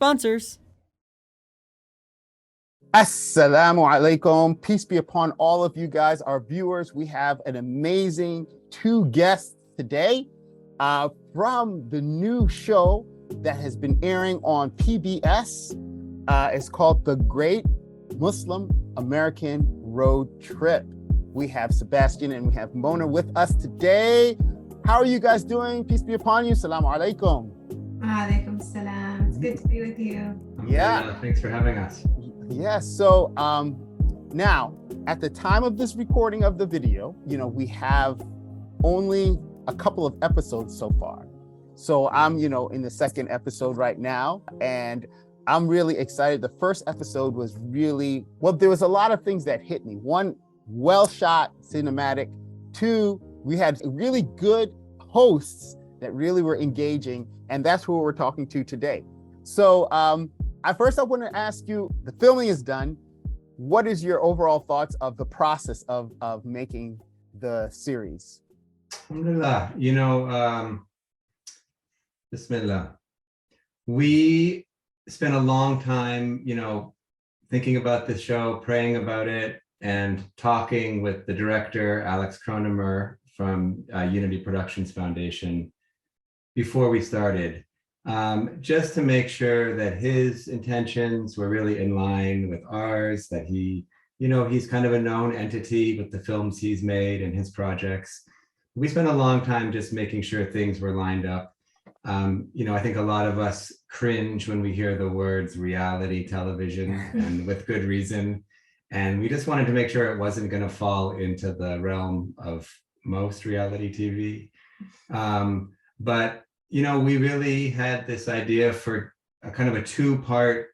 sponsors. Assalamu alaikum. Peace be upon all of you guys, our viewers. We have an amazing two guests today from the new show that has been airing on PBS. It's called The Great Muslim American Road Trip. We have Sebastian and we have Mona with us today. How are you guys doing? Peace be upon you. Assalamu alaikum. Alaikum salam. It's good to be with you. Yeah. Thanks for having us. Yes. So now, at the time of this recording of the video, we have only a couple of episodes so far. So I'm, in the second episode right now, and I'm really excited. The first episode was really, well, there was a lot of things that hit me. One, well shot cinematic. Two, we had really good hosts that really were engaging, and that's who we're talking to today. So I want to ask you, the filming is done. What is your overall thoughts of the process of making the series? Alhamdulillah. Bismillah. We spent a long time, thinking about the show, praying about it, and talking with the director, Alex Cronemer from Unity Productions Foundation before we started. Just to make sure that his intentions were really in line with ours, that he's kind of a known entity with the films he's made and his projects. We spent a long time just making sure things were lined up. I think a lot of us cringe when we hear the words reality television, and with good reason. And we just wanted to make sure it wasn't going to fall into the realm of most reality TV. But we really had this idea for a kind of a two-part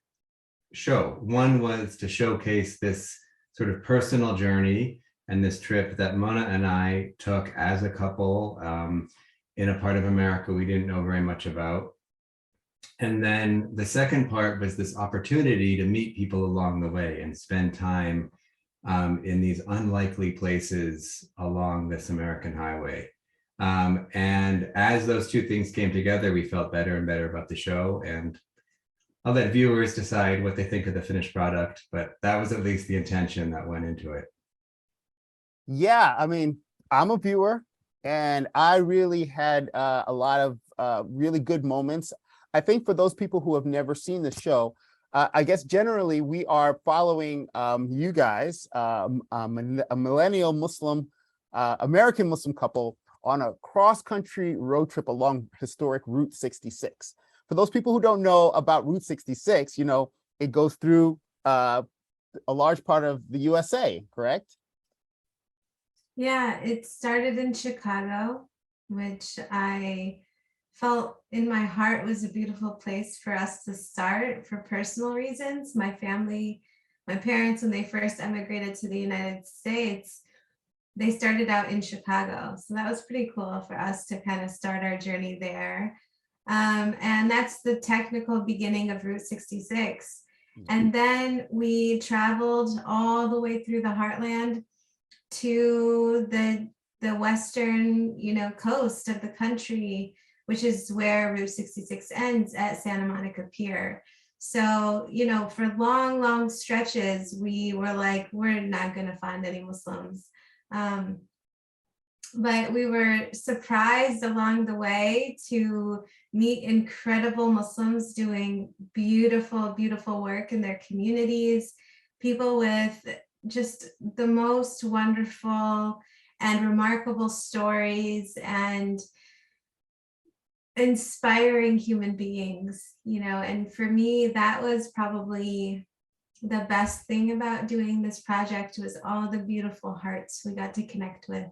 show. One was to showcase this sort of personal journey and this trip that Mona and I took as a couple in a part of America we didn't know very much about. And then the second part was this opportunity to meet people along the way and spend time in these unlikely places along this American highway. And as those two things came together, we felt better and better about the show. And I'll let viewers decide what they think of the finished product, but that was at least the intention that went into it. Yeah, I mean, I'm a viewer, and I really had a lot of really good moments. I think for those people who have never seen the show, I guess generally we are following you guys, a millennial Muslim, American Muslim couple on a cross-country road trip along historic Route 66. For those people who don't know about Route 66, it goes through a large part of the USA, correct? Yeah, it started in Chicago, which I felt in my heart was a beautiful place for us to start for personal reasons. My family, my parents, when they first emigrated to the United States, they started out in Chicago. So that was pretty cool for us to kind of start our journey there. And that's the technical beginning of Route 66. And then we traveled all the way through the heartland to the western, coast of the country, which is where Route 66 ends at Santa Monica Pier. So, for long, long stretches, we were like, we're not going to find any Muslims. But we were surprised along the way to meet incredible Muslims doing beautiful, beautiful work in their communities, people with just the most wonderful and remarkable stories and inspiring human beings, and for me, that was probably the best thing about doing this project was all the beautiful hearts we got to connect with.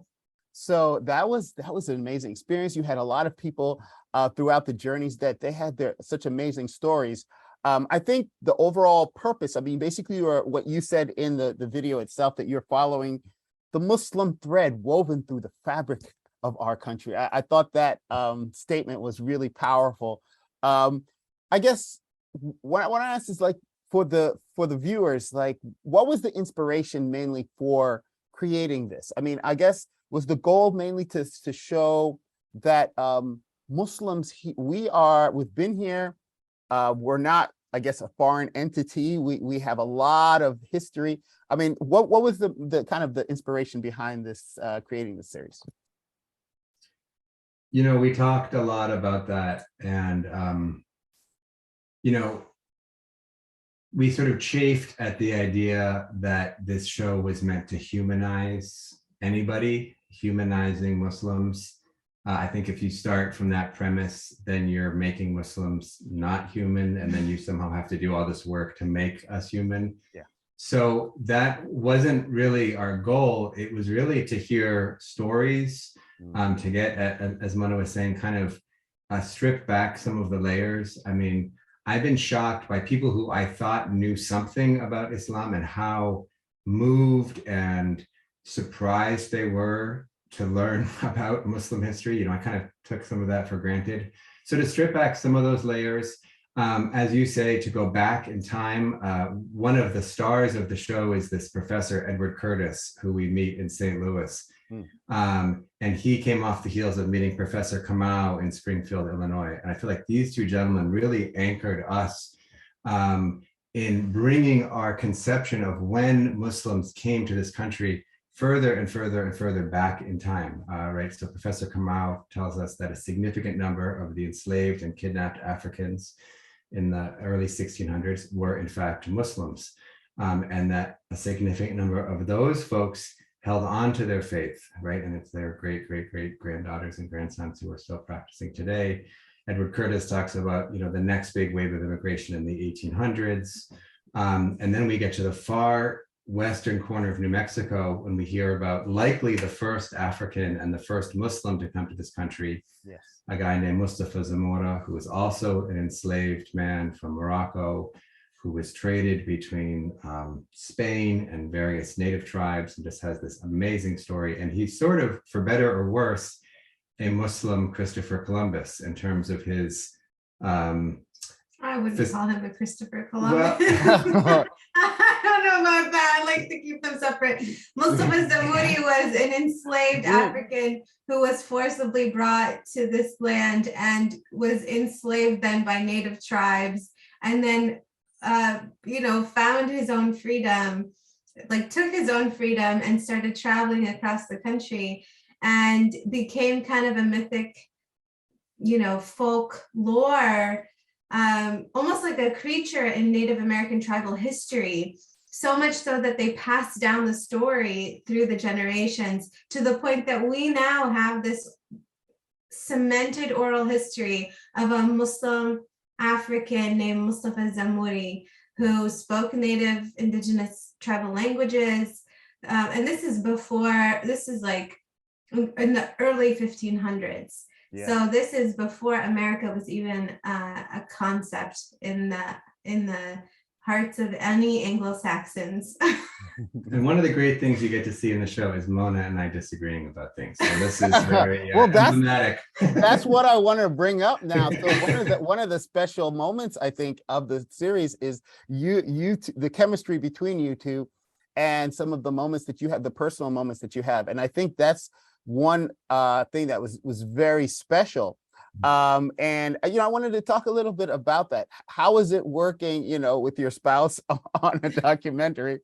So that was an amazing experience. You had a lot of people throughout the journeys that they had such amazing stories. I think the overall purpose, basically what you said in the video itself, that you're following the Muslim thread woven through the fabric of our country. I thought that statement was really powerful. I guess what I want to ask is, like, for the viewers, like, what was the inspiration mainly for creating this? I guess was the goal mainly to show that Muslims, we've been here, we're not I guess, a foreign entity. We have a lot of history. I mean, what was the kind of the inspiration behind this creating this series? You know, we talked a lot about that, and you know, we sort of chafed at the idea that this show was meant to humanize anybody, humanizing Muslims. I think if you start from that premise, then you're making Muslims not human, and then you somehow have to do all this work to make us human. Yeah. So that wasn't really our goal. It was really to hear stories, to get, as Mona was saying, kind of strip back some of the layers. I mean, I've been shocked by people who I thought knew something about Islam and how moved and surprised they were to learn about Muslim history. You know, I kind of took some of that for granted. So to strip back some of those layers, as you say, to go back in time, one of the stars of the show is this Professor Edward Curtis, who we meet in St. Louis. And he came off the heels of meeting Professor Kamau in Springfield, Illinois. And I feel like these two gentlemen really anchored us in bringing our conception of when Muslims came to this country further and further and further back in time, right? So Professor Kamau tells us that a significant number of the enslaved and kidnapped Africans in the early 1600s were in fact Muslims, and that a significant number of those folks held on to their faith, right? And it's their great, great, great granddaughters and grandsons who are still practicing today. Edward Curtis talks about, you know, the next big wave of immigration in the 1800s. And then we get to the far western corner of New Mexico when we hear about likely the first African and the first Muslim to come to this country. Yes. A guy named Mustafa Zamora, who was also an enslaved man from Morocco, who was traded between Spain and various native tribes, and just has this amazing story. And he's sort of, for better or worse, a Muslim Christopher Columbus in terms of his I wouldn't call him a Christopher Columbus. Well, I don't know about that. I like to keep them separate. Mustafa Zamuri was an enslaved African who was forcibly brought to this land and was enslaved then by native tribes, and then you know, found his own freedom, like took his own freedom and started traveling across the country and became kind of a mythic, you know, folklore, almost like a creature in Native American tribal history, so much so that they passed down the story through the generations to the point that we now have this cemented oral history of a Muslim African named Mustafa Zamuri who spoke native indigenous tribal languages. And this is before, this is like in the early 1500s. Yeah. So this is before America was even a concept in the hearts of any Anglo-Saxons. And one of the great things you get to see in the show is Mona and I disagreeing about things. So this is very well, emblematic. That's what I want to bring up now. So one of the special moments I think of the series is the chemistry between you two, and some of the moments that you have, the personal moments that you have, and I think that's one thing that was very special. And you know, I wanted to talk a little bit about that. How is it working, you know, with your spouse on a documentary?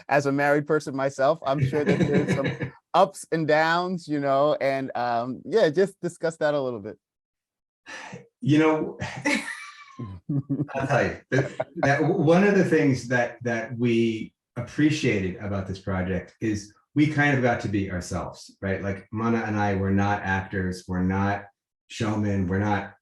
As a married person myself, I'm sure that there's some ups and downs, you know, and yeah, just discuss that a little bit. You know, I'll tell you that one of the things that we appreciated about this project is we kind of got to be ourselves, right? Like Mona and I were not actors, we're not showmen, we're not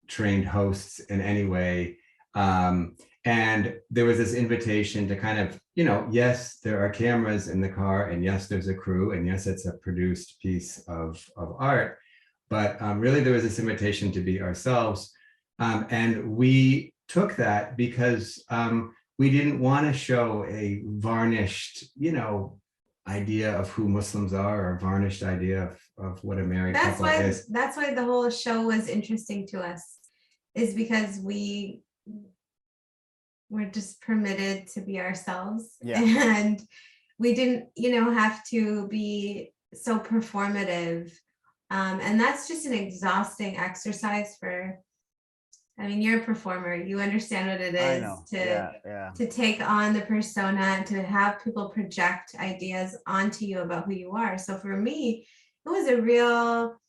trained hosts in any way. And there was this invitation to kind of, you know, yes, there are cameras in the car, and yes, there's a crew, and yes, it's a produced piece of art, but really there was this invitation to be ourselves. And we took that because we didn't want to show a varnished, you know, idea of who Muslims are, or a varnished idea of what a married couple is. That's why the whole show was interesting to us, is because we were just permitted to be ourselves. Yeah. And we didn't, you know, have to be so performative. And that's just an exhausting exercise for I mean, you're a performer. You understand what it I is know. to Yeah. to take on the persona and to have people project ideas onto you about who you are. So for me, it was a real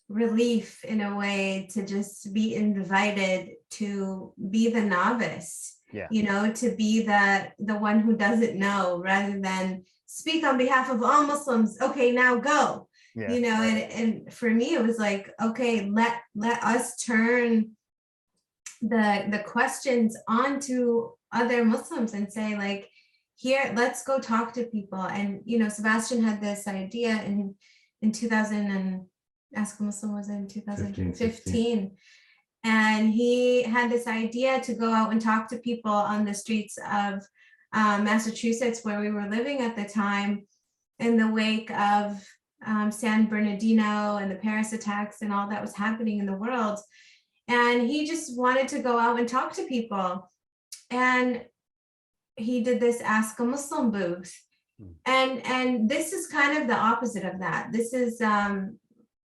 relief in a way to just be invited to be the novice, Yeah. you know, to be the one who doesn't know, rather than speak on behalf of all Muslims. Okay, now go. Yeah. You know, and for me, it was like, okay, let us turn the questions onto other Muslims and say, like, here, let's go talk to people. And you know, Sebastian had this idea in 2000, and Ask a Muslim was in 2015. And he had this idea to go out and talk to people on the streets of Massachusetts, where we were living at the time, in the wake of San Bernardino and the Paris attacks and all that was happening in the world. And he just wanted to go out and talk to people. And he did this Ask a Muslim booth. And this is kind of the opposite of that. This is,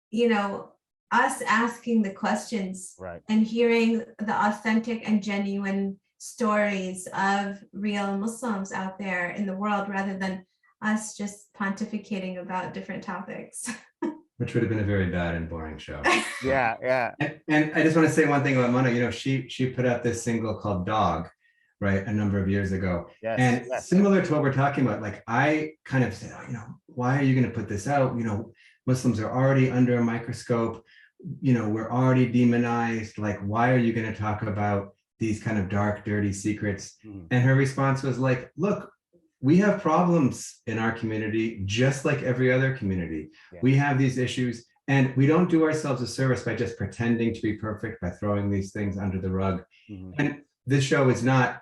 you know, us asking the questions, Right. and hearing the authentic and genuine stories of real Muslims out there in the world, rather than us just pontificating about different topics. Which would have been a very bad and boring show. Yeah. And I just want to say one thing about Mona. You know, she put out this single called Dog, right, a number of years ago. Yes. And Yes. similar to what we're talking about, like, I kind of said, oh, you know, why are you going to put this out? You know, Muslims are already under a microscope. You know, we're already demonized. Like, why are you going to talk about these kind of dark, dirty secrets? And her response was like, look, we have problems in our community, just like every other community. Yeah. We have these issues, and we don't do ourselves a service by just pretending to be perfect, by throwing these things under the rug. And this show is not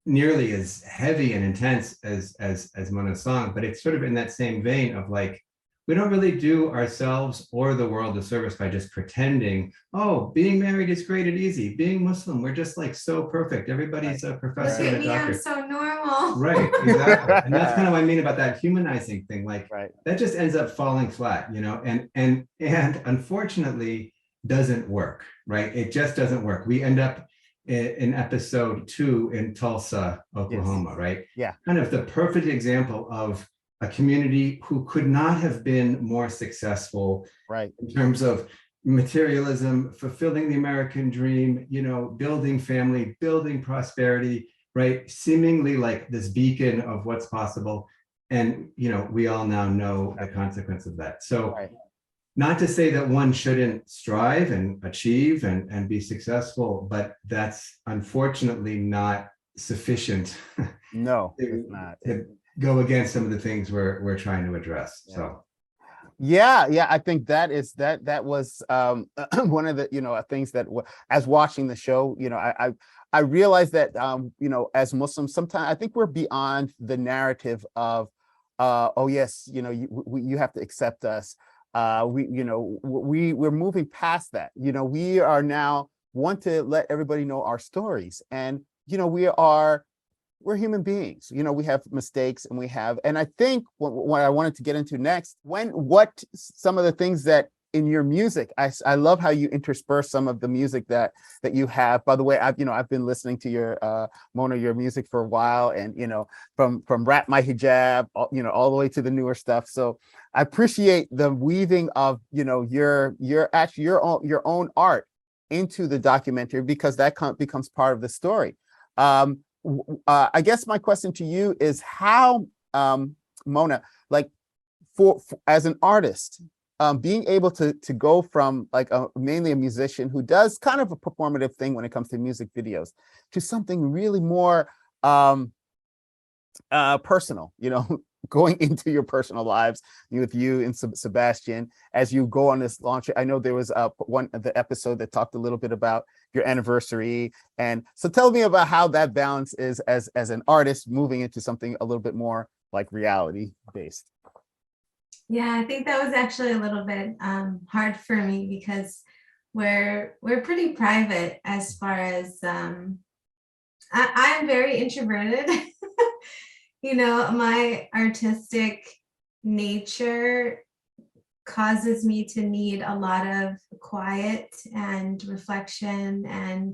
nearly as heavy and intense as Mona's song, but it's sort of in that same vein of like, we don't really do ourselves or the world a service by just pretending, oh, being married is great and easy. Being Muslim, we're just like so perfect. Everybody's a professor and a doctor. I'm so normal. Right, exactly. And that's kind of what I mean about that humanizing thing. Like, that just ends up falling flat, you know, and unfortunately doesn't work, right? It just doesn't work. We end up in episode 2 in Tulsa, Oklahoma, right? Yeah. Kind of the perfect example of a community who could not have been more successful, right, in terms of materialism, fulfilling the American dream, you know, building family, building prosperity, right? Seemingly like this beacon of what's possible. And, you know, we all now know the consequence of that. So not to say that one shouldn't strive and achieve and be successful, but that's unfortunately not sufficient. No, it's not. To go against some of the things we're trying to address. So yeah, I think that was one of the, you know, things that as watching the show, you know, I realized that you know, as Muslims, sometimes I think we're beyond the narrative of oh yes, you know, you have to accept us. We're moving past that. You know, we are now want to let everybody know our stories, and you know, we're human beings. You know, we have mistakes, and I think what I wanted to get into next, what some of the things that in your music, I love how you intersperse some of the music that you have. By the way, I've been listening to your Mona, your music for a while, and you know, from Rap My Hijab, you know, all the way to the newer stuff. So I appreciate the weaving of, you know, your own art into the documentary, because that becomes part of the story. I guess my question to you is how, Mona, like for as an artist, being able to go from like mainly a musician who does kind of a performative thing when it comes to music videos, to something really more personal, you know, going into your personal lives with you and Sebastian as you go on this launch. I know there was one of the episode that talked a little bit about your anniversary, and so tell me about how that balance is as an artist moving into something a little bit more like reality based. Yeah, I think that was actually a little bit hard for me, because we're pretty private as far as I'm very introverted. You know, my artistic nature causes me to need a lot of quiet and reflection, and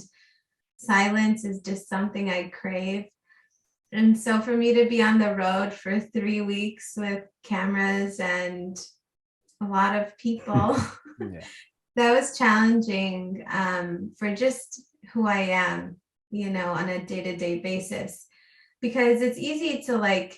silence is just something I crave. And so for me to be on the road for 3 weeks with cameras and a lot of people, Yeah. that was challenging for just who I am, you know, on a day-to-day basis, because it's easy to like,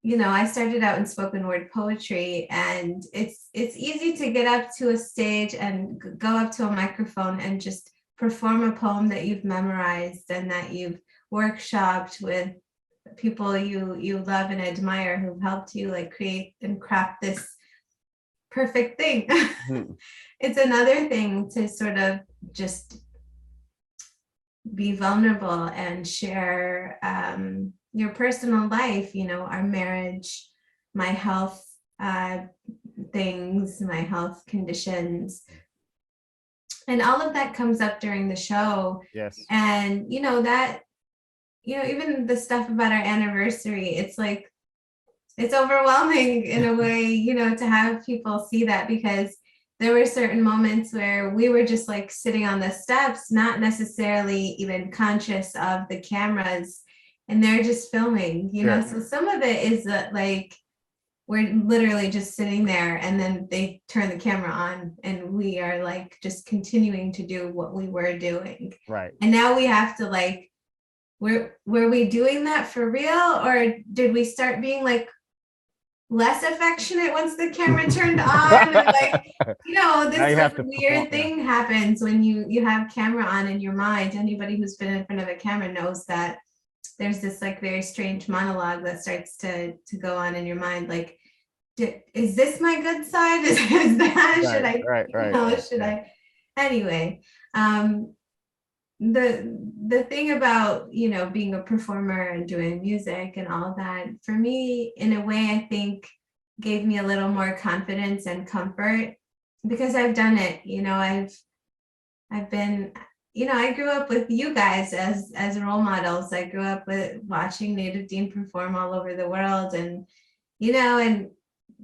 you know, I started out in spoken word poetry, and it's easy to get up to a stage and go up to a microphone and just perform a poem that you've memorized and that you've workshopped with people you love and admire, who've helped you like create and craft this perfect thing. It's another thing to sort of just be vulnerable and share your personal life, you know, our marriage, my health things, my health conditions. And all of that comes up during the show. Yes. And, you know, that, you know, even the stuff about our anniversary, it's like, it's overwhelming in a way, you know, to have people see that, because there were certain moments where we were just like sitting on the steps, not necessarily even conscious of the cameras, and they're just filming, you know. So some of it is that like we're literally just sitting there, and then they turn the camera on and we are like just continuing to do what we were doing. Right. And now we have to like, were we doing that for real, or did we start being like less affectionate once the camera turned on? And like, you know, this like weird thing happens when you have camera on in your mind. Anybody who's been in front of a camera knows that there's this like very strange monologue that starts to go on in your mind, like, is this my good side? Is that, should I, should I? Anyway, the thing about, you know, being a performer and doing music and all that, for me, in a way, I think gave me a little more confidence and comfort, because I've done it. You know, I've been, you know, I grew up with you guys as role models. I grew up with watching Native Deen perform all over the world, and, you know, and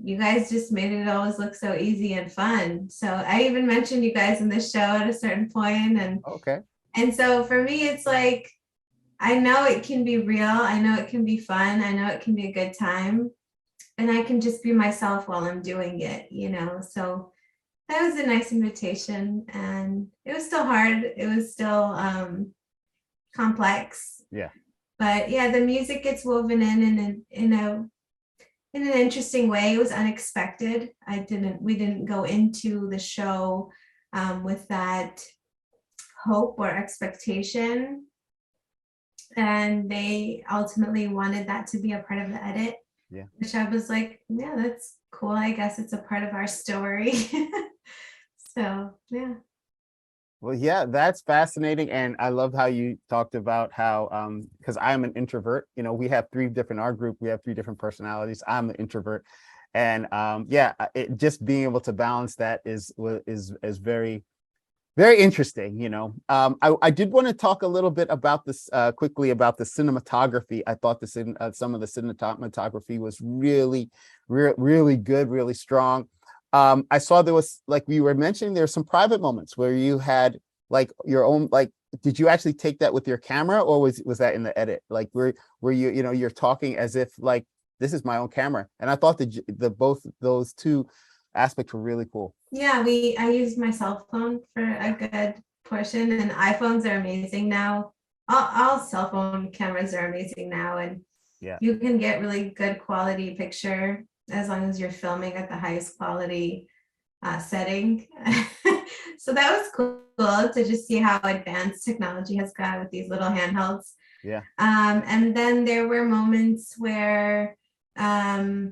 you guys just made it always look so easy and fun. So I even mentioned you guys in the show at a certain point, and so for me, it's like, I know it can be real. I know it can be fun. I know it can be a good time, and I can just be myself while I'm doing it, you know. So that was a nice invitation, and it was still hard. It was still complex. Yeah. But yeah, the music gets woven in an interesting way. It was unexpected. We didn't go into the show with that hope or expectation, and they ultimately wanted that to be a part of the edit. Yeah. Which I was like, yeah, that's cool. I guess it's a part of our story. So yeah. Well, yeah, that's fascinating. And I love how you talked about how, because I'm an introvert, you know, we have our group, we have 3 different personalities. I'm an introvert. And just being able to balance that is very, very interesting, you know. I did want to talk a little bit about this quickly about the cinematography. I thought some of the cinematography was really good, really strong. I saw there was, like we were mentioning, there were some private moments where you had like your own, like, did you actually take that with your camera, or was that in the edit? Like where you, you know, you're talking as if like, this is my own camera. And I thought the both those two aspects were really cool. Yeah, I used my cell phone for a good portion, and iPhones are amazing now. All cell phone cameras are amazing now, and you can get really good quality picture as long as you're filming at the highest quality setting. So that was cool to just see how advanced technology has got with these little handhelds. Yeah. And then there were moments where the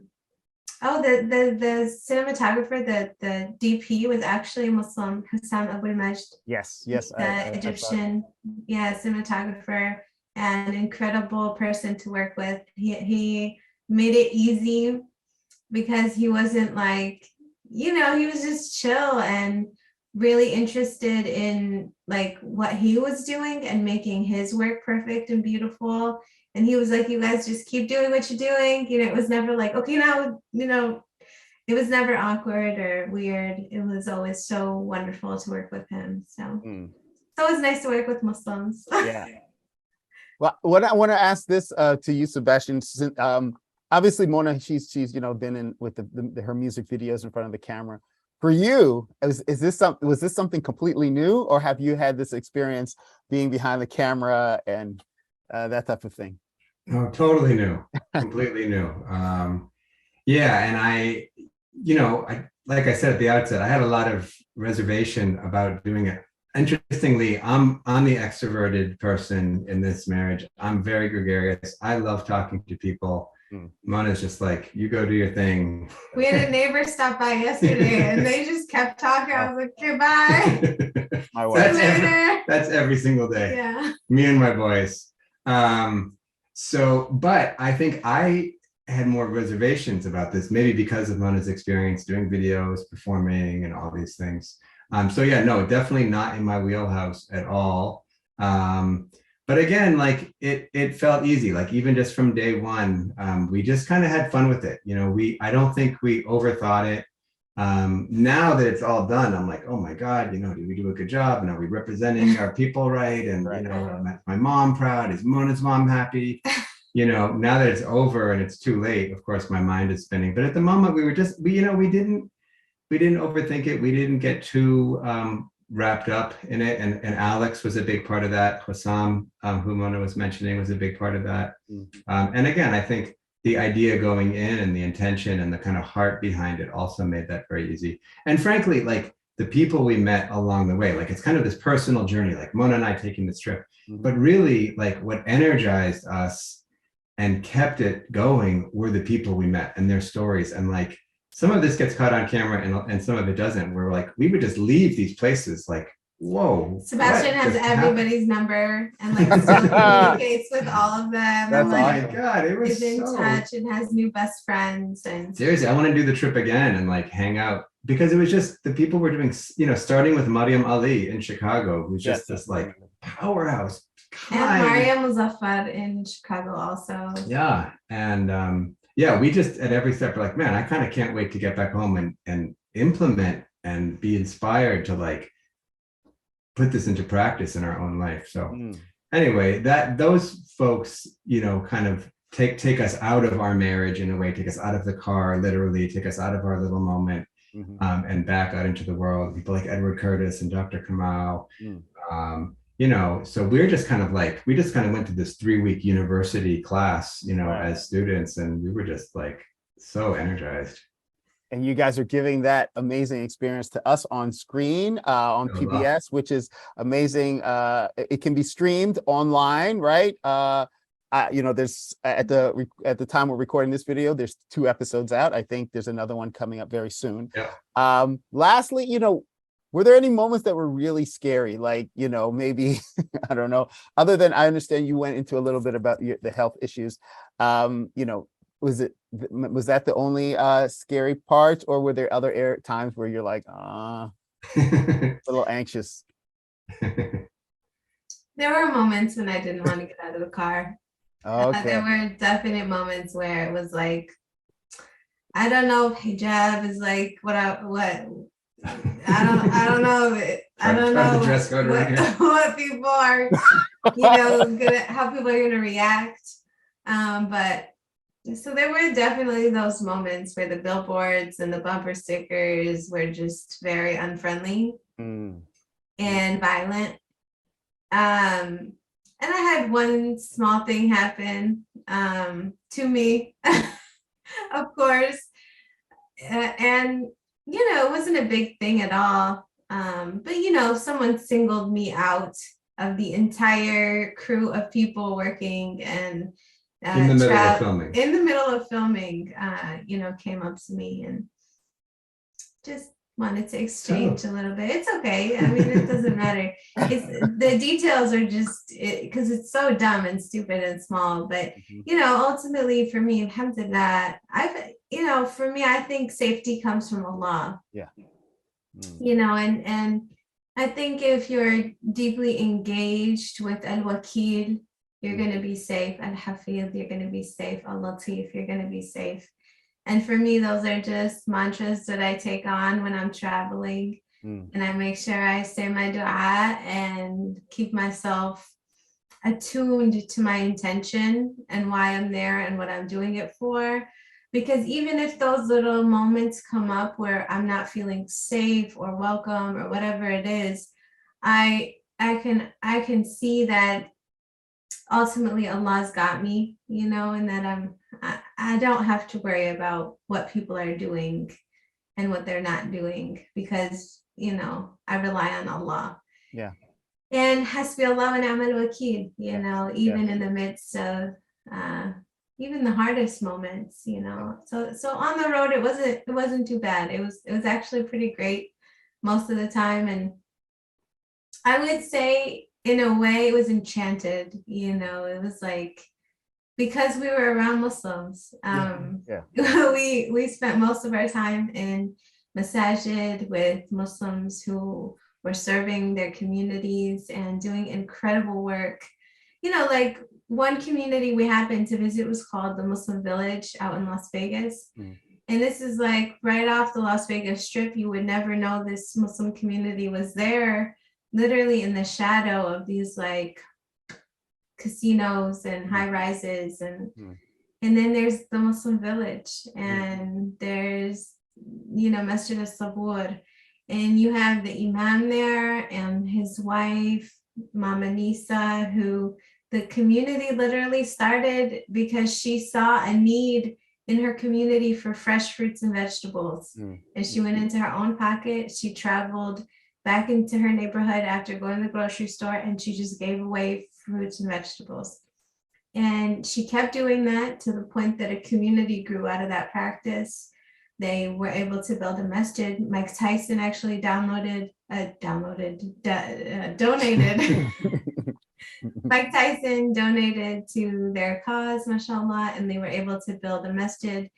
cinematographer, the DP was actually Muslim, Hussam Abul-Majd. Yes. The Egyptian, cinematographer, an incredible person to work with. He made it easy because he wasn't like, you know, he was just chill and really interested in like what he was doing and making his work perfect and beautiful. And he was like, you guys just keep doing what you're doing. You know, it was never like, okay, now, you know, it was never awkward or weird. It was always so wonderful to work with him. So it's always nice to work with Muslims. Yeah. Well, what I want to ask this to you, Sebastian. Obviously, Mona, she's been in with her music videos in front of the camera. For you, was this something completely new, or have you had this experience being behind the camera and that type of thing? Oh, totally new, completely new. Yeah, and I like I said at the outset, I had a lot of reservation about doing it. Interestingly, I'm the extroverted person in this marriage. I'm very gregarious. I love talking to people. Mona's just like, you go do your thing. We had a neighbor stop by yesterday and they just kept talking. I was like, okay, bye. My wife. That's every single day. Yeah. Me and my boys. But I think I had more reservations about this, maybe because of Mona's experience doing videos, performing, and all these things. So yeah, no, definitely not in my wheelhouse at all. But again, like it felt easy. Like even just from day one, we just kind of had fun with it. I don't think we overthought it. Now that it's all done, I'm like, oh my God, did we do a good job? And are we representing our people right? And my mom proud? Is Mona's mom happy? Now that it's over and it's too late, of course, my mind is spinning. But at the moment, we didn't overthink it. We didn't get too wrapped up in it. And Alex was a big part of that. Hussam, who Mona was mentioning, was a big part of that. And again, I think the idea going in and the intention and the kind of heart behind it also made that very easy. And frankly, like the people we met along the way, like it's kind of this personal journey, like Mona and I taking this trip, but really like what energized us and kept it going were the people we met and their stories. And like, some of this gets caught on camera and some of it doesn't. We're like, we would just leave these places like, whoa. Sebastian has everybody's number and like still communicates with all of them. That's like, awesome. God, it was is in touch and has new best friends. And seriously, I want to do the trip again and like hang out, because it was just the people were doing, starting with Mariam Ali in Chicago, who's just this like powerhouse. And Mariam Muzaffar in Chicago also. Yeah. And yeah, we just at every step we're like, man, I kind of can't wait to get back home and implement and be inspired to like put this into practice in our own life. So anyway, those folks, kind of take us out of our marriage in a way, take us out of the car, literally take us out of our little moment and back out into the world. People like Edward Curtis and Dr. Kamal. So we're just kind of like, we just kind of went to this 3-week university class, as students, and we were just like so energized. And you guys are giving that amazing experience to us on screen on PBS, which is amazing. It can be streamed online, right? There's at the time we're recording this video, there's 2 episodes out. I think there's another one coming up very soon. Yeah. Lastly, were there any moments that were really scary? Like, maybe, I don't know, other than I understand you went into a little bit about the health issues. Was that the only scary part, or were there other times where you're like, a little anxious? There were moments when I didn't want to get out of the car. Okay. There were definite moments where it was like, I don't know if hijab is like what I don't know. I don't know the dress code what people are, how people are gonna react. But so there were definitely those moments where the billboards and the bumper stickers were just very unfriendly and violent. And I had one small thing happen to me, of course, and it wasn't a big thing at all. But someone singled me out of the entire crew of people working and in the middle of filming. In the middle of filming, came up to me and just wanted to exchange a little bit. It's okay. I mean, it doesn't matter. The details are just because it's so dumb and stupid and small. But ultimately, for me, alhamdulillah, for me, I think safety comes from Allah. Yeah. And I think if you're deeply engaged with Al-Wakil, you're going to be safe. Al-Hafid, you're going to be safe. Al-Latif, you're going to be safe. And for me, those are just mantras that I take on when I'm traveling. And I make sure I say my dua and keep myself attuned to my intention and why I'm there and what I'm doing it for. Because even if those little moments come up where I'm not feeling safe or welcome or whatever it is, I can see that ultimately Allah's got me, and that I don't have to worry about what people are doing and what they're not doing, because I rely on Allah. Yeah. And hasbi Allah wa ni'mal wakeel, even in the midst of even the hardest moments, So on the road it wasn't too bad. It was actually pretty great most of the time. And I would say in a way it was enchanted, it was like, because we were around Muslims, we spent most of our time in masajid with Muslims who were serving their communities and doing incredible work. Like one community we happened to visit was called the Muslim Village out in Las Vegas. And this is like right off the Las Vegas Strip. You would never know this Muslim community was there, literally in the shadow of these like casinos and high rises. And then there's the Muslim Village, and there's Masjid al-Sabur, and you have the imam there and his wife Mama Nisa, who the community literally started because she saw a need in her community for fresh fruits and vegetables. And she went into her own pocket. She traveled back into her neighborhood after going to the grocery store, and she just gave away fruits and vegetables. And she kept doing that to the point that a community grew out of that practice. They were able to build a masjid. Mike Tyson actually donated. Mike Tyson donated to their cause, mashallah, and they were able to build a masjid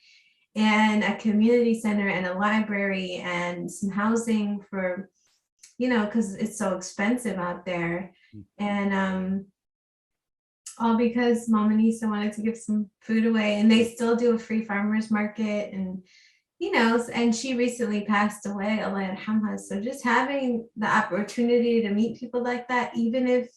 and a community center and a library and some housing for, because it's so expensive out there. And all because Mama Nisa wanted to give some food away, and they still do a free farmers market. And and she recently passed away, Allah yarhamha. So just having the opportunity to meet people like that, even if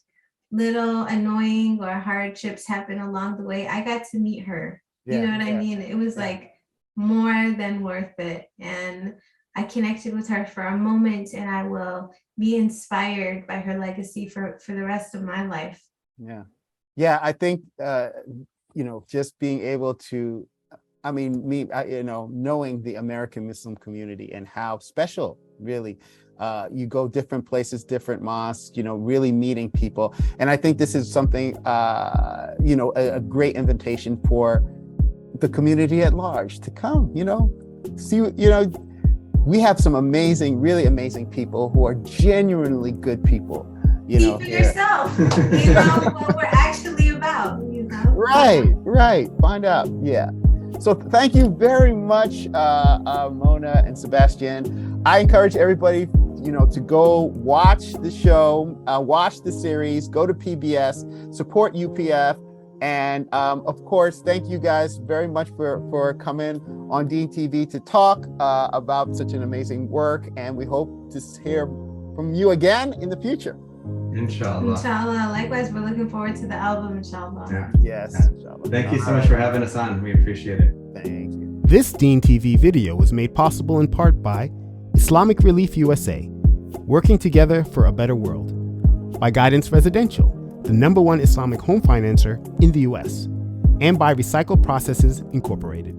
little annoying or hardships happen along the way, I got to meet her. You know what I mean? It was like more than worth it. And I connected with her for a moment, and I will be inspired by her legacy for the rest of my life. Yeah, I think, just being able to, knowing the American Muslim community and how special, really, you go different places, different mosques, really meeting people. And I think this is something, a great invitation for the community at large to come, see, we have some amazing, really amazing people who are genuinely good people. See for yourself, what we're actually about, Right. Find out. Yeah. So thank you very much, Mona and Sebastian. I encourage everybody, to go watch the show, watch the series, go to PBS, support UPF. And of course, thank you guys very much for coming on DeenTV to talk about such an amazing work. And we hope to hear from you again in the future. Inshallah. Likewise, we're looking forward to the album, inshallah. Yes. Inshallah. Thank you so much for having us on. We appreciate it. Thank you. This DeenTV video was made possible in part by Islamic Relief USA, working together for a better world, by Guidance Residential, the #1 Islamic home financer in the US, and by Recycle Processes Incorporated.